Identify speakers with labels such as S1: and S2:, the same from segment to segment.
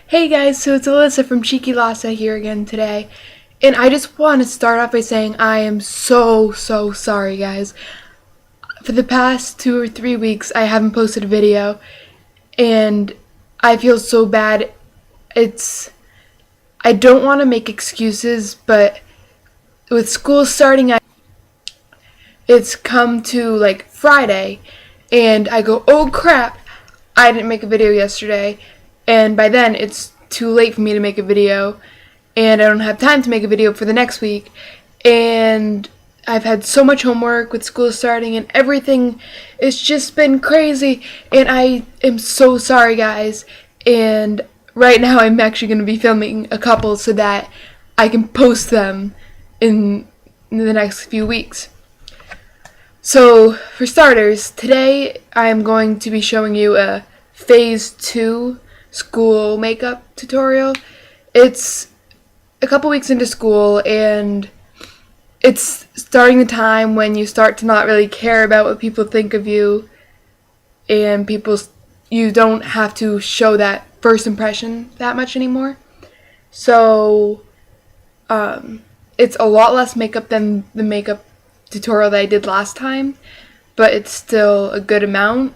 S1: Hey guys, so it's Alyssa from Chikaylassa here again today, and I just want to start off by saying I am so sorry guys. For the past 2 or 3 weeks I haven't posted a video, and I feel so bad. I don't want to make excuses, but with school starting, it's come to like Friday, and I go, oh crap, I didn't make a video yesterday, and by then it's too late for me to make a video, and I don't have time to make a video for the next week, and I've had so much homework with school starting and everything. It's just been crazy, and I am so sorry guys, and right now I'm actually going to be filming a couple so that I can post them in the next few weeks. So, for starters, today I am going to be showing you a phase 2 school makeup tutorial. It's a couple weeks into school, and it's starting the time when you start to not really care about what people think of you, and you don't have to show that first impression that much anymore. So, it's a lot less makeup than the makeup tutorial that I did last time, but it's still a good amount,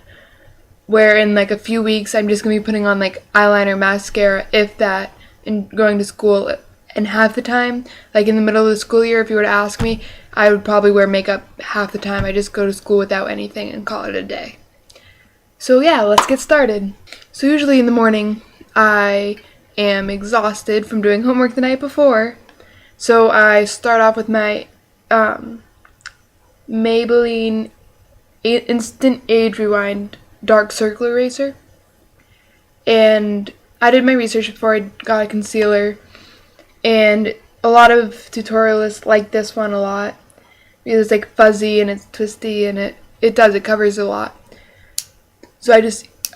S1: where in like a few weeks I'm just going to be putting on like eyeliner, mascara, if that, and going to school. And half the time, like in the middle of the school year, if you were to ask me, I would probably wear makeup half the time. I just go to school without anything and call it a day. So yeah, let's get started. So usually in the morning I am exhausted from doing homework the night before, so I start off with my Maybelline Instant Age Rewind Dark Circle Eraser. And I did my research before I got a concealer, and a lot of tutorialists like this one a lot because it's like fuzzy and it's twisty, and it covers a lot. So I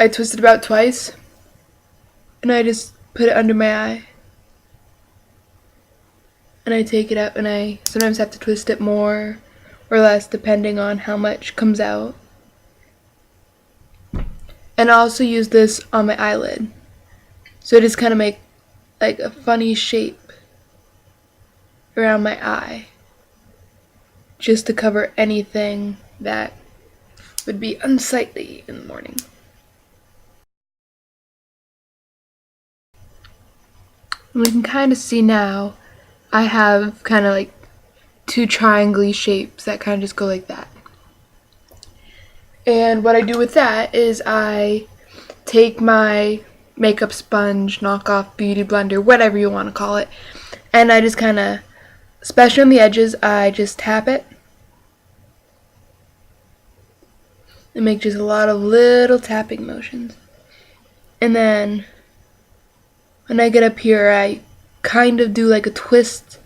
S1: twist it about twice, and I just put it under my eye, and I take it out, and I sometimes have to twist it more or less depending on how much comes out. And I also use this on my eyelid, so I just kind of make like a funny shape around my eye, just to cover anything that would be unsightly in the morning. And we can kind of see now I have kind of like two triangle shapes that kind of just go like that. And what I do with that is I take my makeup sponge, knockoff beauty blender, whatever you want to call it, and I just kind of, especially on the edges, I just tap it and make just a lot of little tapping motions. And then when I get up here, I kind of do like a twist.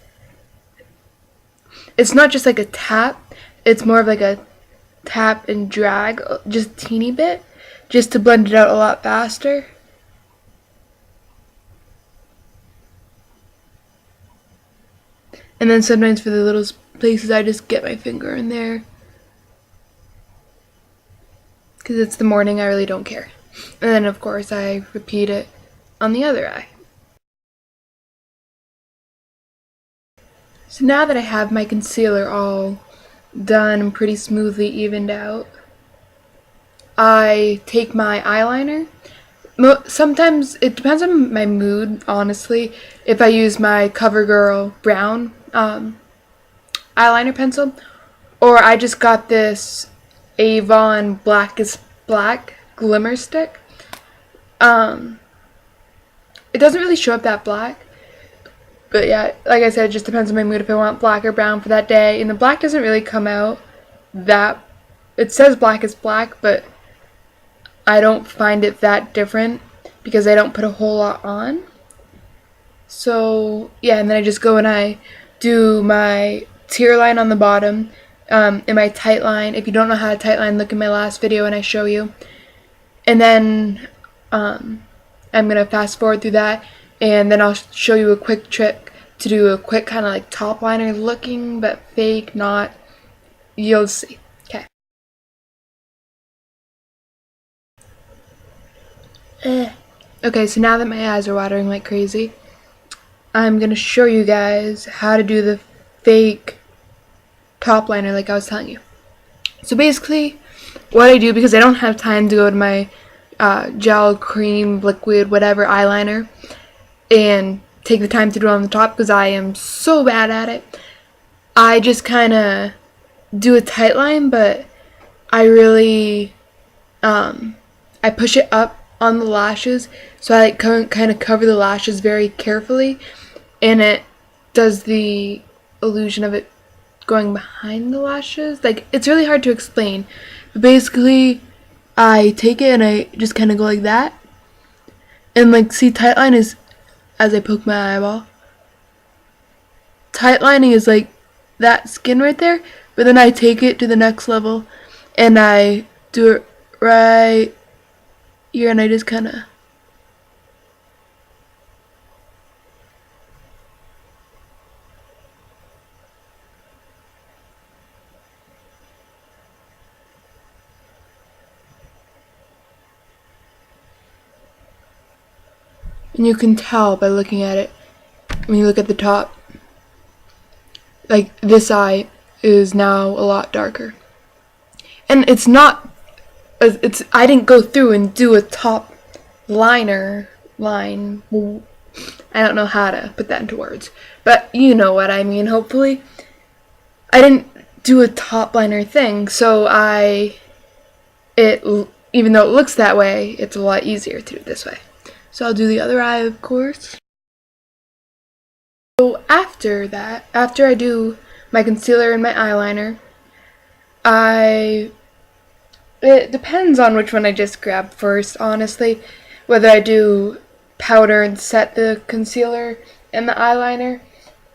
S1: It's not just like a tap, it's more of like a tap and drag, just a teeny bit, just to blend it out a lot faster. And then sometimes for the little places I just get my finger in there, because it's the morning, I really don't care. And then of course I repeat it on the other eye. So now that I have my concealer all done and pretty smoothly evened out, I take my eyeliner. Sometimes it depends on my mood, honestly, if I use my CoverGirl brown eyeliner pencil, or I just got this Avon Black is Black glimmer stick. It doesn't really show up that black, but yeah, like I said, it just depends on my mood if I want black or brown for that day. And the black doesn't really come out that, it says black is black, but I don't find it that different because I don't put a whole lot on. So yeah, and then I just go and I do my tear line on the bottom, and my tight line. If you don't know how to tight line, look at my last video and I show you. And then I'm gonna fast forward through that, and then I'll show you a quick trick to do a quick kind of like top liner looking but fake, not. You'll see. Okay. Okay, so now that my eyes are watering like crazy, I'm gonna show you guys how to do the fake top liner like I was telling you. So basically, what I do, because I don't have time to go to my gel, cream, liquid, whatever eyeliner and take the time to do it on the top because I am so bad at it, I just kind of do a tight line, but I really I push it up on the lashes, so I like kind of cover the lashes very carefully, and it does the illusion of it going behind the lashes. Like, it's really hard to explain, but basically I take it and I just kind of go like that, and like, see, tight line is as I poke my eyeball. Tight lining is like that skin right there, but then I take it to the next level and I do it right here, and I just kind of and you can tell by looking at it when you look at the top, like this eye is now a lot darker. And it's not, I didn't go through and do a top line. I don't know how to put that into words, but you know what I mean, hopefully. I didn't do a top liner thing, so even though it looks that way, it's a lot easier to do it this way. So I'll do the other eye, of course. So after that, after I do my concealer and my eyeliner, it depends on which one I just grab first, honestly. Whether I do powder and set the concealer and the eyeliner,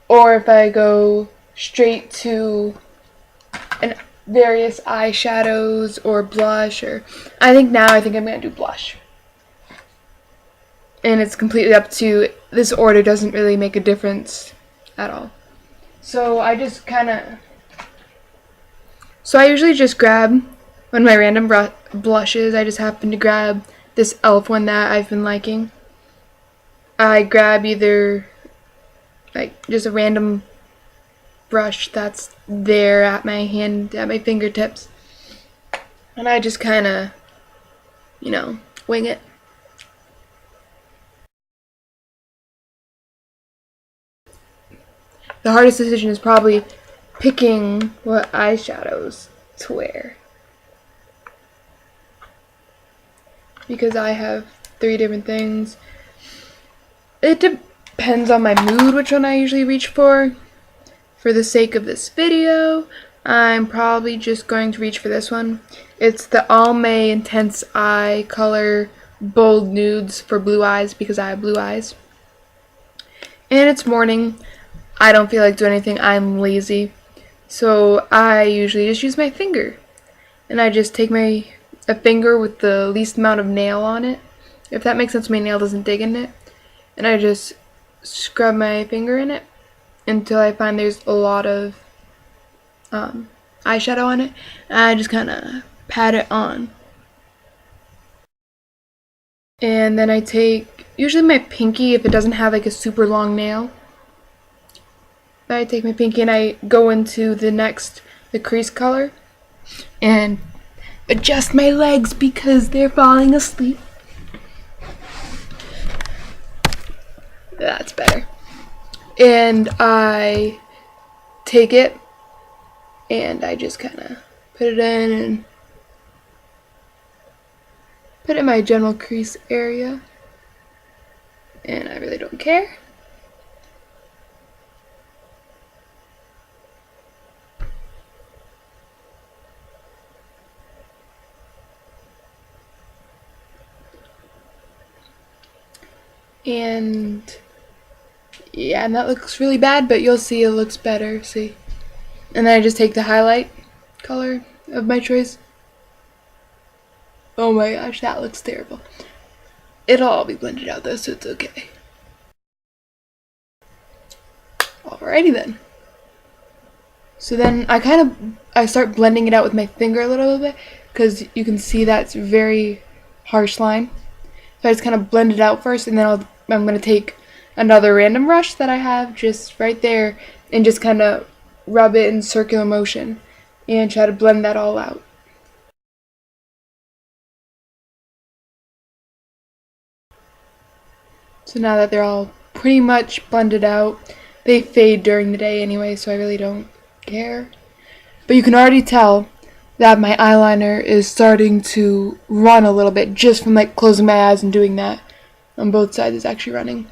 S1: or if I go straight to various eyeshadows or blush, or I think I'm going to do blush. And it's completely up to, this order doesn't really make a difference at all. So I usually just grab one of my random blushes. I just happen to grab this e.l.f. one that I've been liking. I grab either like just a random brush that's there at my fingertips, and I just kind of, wing it. The hardest decision is probably picking what eyeshadows to wear, because I have 3 different things. It depends on my mood which one I usually reach for. For the sake of this video, I'm probably just going to reach for this one. It's the Almay Intense Eye Color Bold Nudes for blue eyes, because I have blue eyes. And it's morning. I don't feel like doing anything. I'm lazy. So I usually just use my finger. And I just take a finger with the least amount of nail on it. If that makes sense, my nail doesn't dig in it. And I just scrub my finger in it until I find there's a lot of eyeshadow on it. And I just kind of pat it on. And then I take, usually my pinky, if it doesn't have like a super long nail. I take my pinky and I go into the crease color and adjust my legs because they're falling asleep. That's better. And I take it and I just kind of put it in and put it in my general crease area. And I really don't care. And yeah, and that looks really bad, but you'll see it looks better, see. And then I just take the highlight color of my choice. Oh my gosh, that looks terrible. It'll all be blended out though, so it's okay. Alrighty then. So then I start blending it out with my finger a little bit, because you can see that's a very harsh line. So I just kind of blend it out first, and then I'm going to take another random brush that I have just right there and just kind of rub it in circular motion and try to blend that all out. So now that they're all pretty much blended out, they fade during the day anyway, so I really don't care. But you can already tell that my eyeliner is starting to run a little bit just from like closing my eyes and doing that. On both sides it's actually running.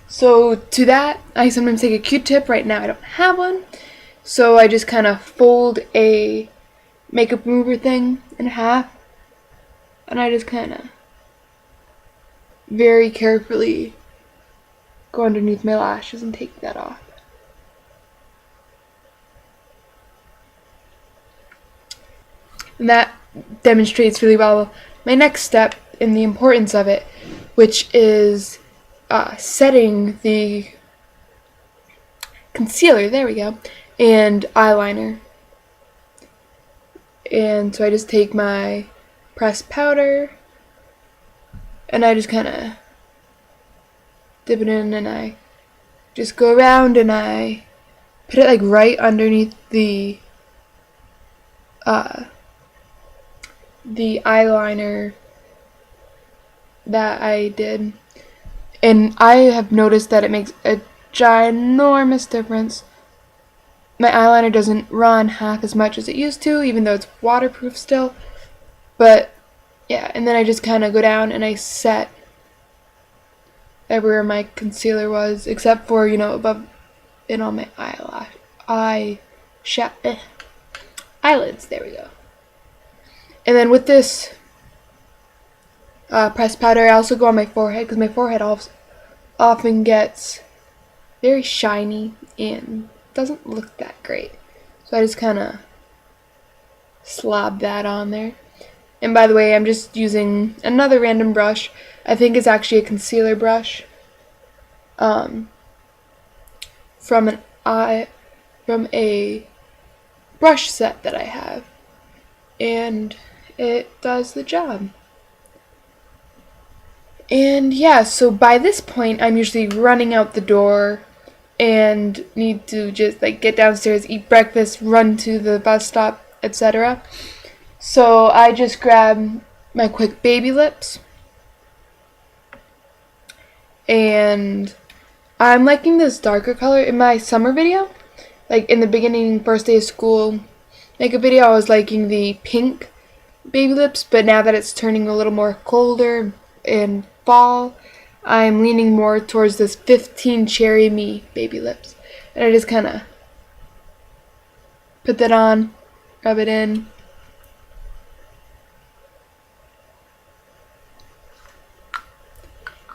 S1: So to that, I sometimes take a Q-tip. Right now I don't have one. So I just kind of fold a makeup remover thing in half. And I just kind of very carefully go underneath my lashes and take that off. And that demonstrates really well my next step and the importance of it, which is setting the concealer, there we go, and eyeliner. And so I just take my pressed powder and I just kind of dip it in, and I just go around and I put it like right underneath the eyeliner that I did. And I have noticed that it makes a ginormous difference. My eyeliner doesn't run half as much as it used to, even though it's waterproof still. But yeah, and then I just kind of go down and I set everywhere my concealer was, except for, you know, above and on my eyelids. There we go. And then with this pressed powder, I also go on my forehead, because my forehead often gets very shiny and doesn't look that great. So I just kind of slob that on there. And by the way, I'm just using another random brush. I think it's actually a concealer brush from a brush set that I have, and it does the job. And yeah, so by this point I'm usually running out the door and need to just like get downstairs, eat breakfast, run to the bus stop, etc. So I just grab my quick baby lips, and I'm liking this darker color. In my summer video, like in the beginning first day of school makeup video, I was liking the pink baby lips, but now that it's turning a little more colder and fall, I'm leaning more towards this 15 Cherry Me baby lips. And I just kind of put that on, rub it in.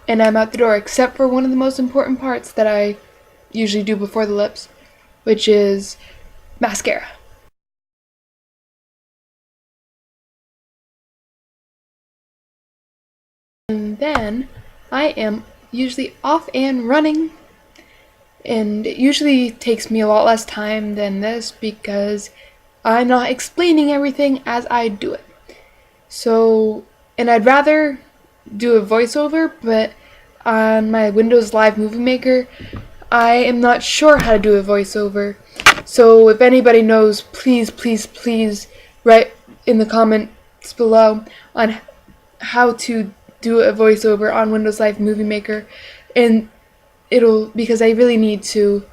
S1: And I'm out the door, except for one of the most important parts that I usually do before the lips, which is mascara. And then I am usually off and running, and it usually takes me a lot less time than this because I'm not explaining everything as I do it. So, and I'd rather do a voiceover, but on my Windows Live Movie Maker, I am not sure how to do a voiceover. So if anybody knows, please write in the comments below on how to do a voiceover on Windows Live Movie Maker, and because I really need to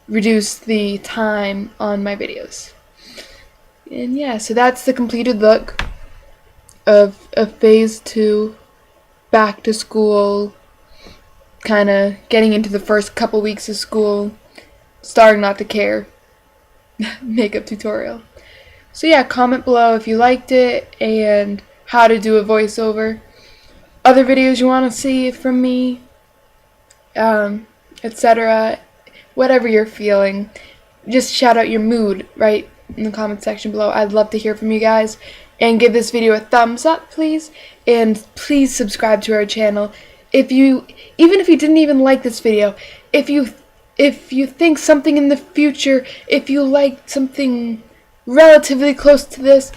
S1: reduce the time on my videos. And yeah, so that's the completed look of phase 2, back to school, kind of getting into the first couple weeks of school, starting not to care makeup tutorial. So yeah, comment below if you liked it and how to do a voiceover, other videos you want to see from me, etc. Whatever you're feeling, just shout out your mood right in the comment section below. I'd love to hear from you guys, and give this video a thumbs up, please, and please subscribe to our channel. Even if you didn't even like this video, if you think something in the future, if you like something relatively close to this,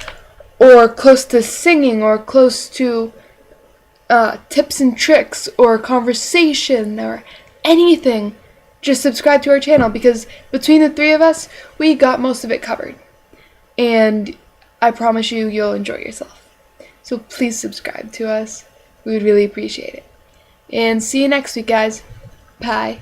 S1: or close to singing, or close to tips and tricks or conversation or anything, just subscribe to our channel, because between the three of us, we got most of it covered. And I promise you, you'll enjoy yourself. So please subscribe to us. We would really appreciate it. And see you next week, guys. Bye.